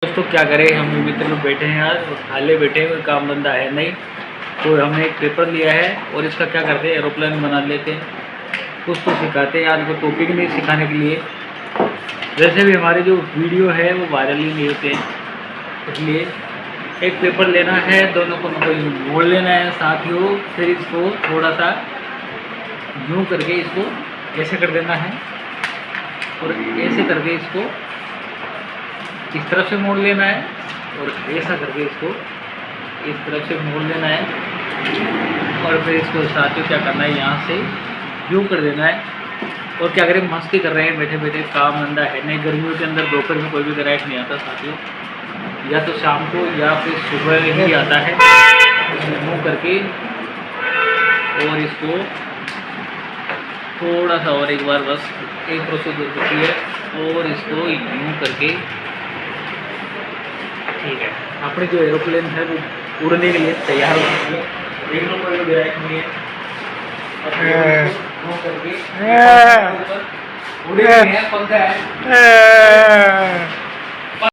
दोस्तों क्या करें, हम मित्र लोग बैठे हैं आज और खाली बैठे हैं, कोई काम धंधा है नहीं। तो हमने एक पेपर लिया है और इसका क्या करते हैं, एरोप्लेन बना लेते हैं। कुछ तो सिखाते हैं यार, उनको टॉपिक नहीं सिखाने के लिए। वैसे भी हमारे जो वीडियो है वो वायरल ही नहीं होते हैं, इसलिए एक पेपर लेना है, दोनों को मोड़ लेना है साथियों। फिर इसको थोड़ा सा यूँ करके इसको ऐसे कर देना है और ऐसे करके इसको इस तरफ से मोड़ लेना है और ऐसा करके इसको इस तरफ से मोड़ लेना है। और फिर इसको साथियों क्या करना है, यहाँ से यूँ कर देना है। और क्या करें, मस्ती कर रहे हैं बैठे बैठे, काम धंधा है नहीं। गर्मियों के अंदर दोपहर में कोई भी ग्राहक नहीं आता साथियों, या तो शाम को या फिर सुबह ही आता है। यूँ करके और इसको थोड़ा सा और एक बार बस एक प्रोसेस होती है और इसको यूँ करके ठीक है। अपने जो एरोप्लेन है वो उड़ने के लिए तैयार हो चुकी है। देख लो कोई ग्राहक नहीं है, करके उड़े हैं, पंखा है।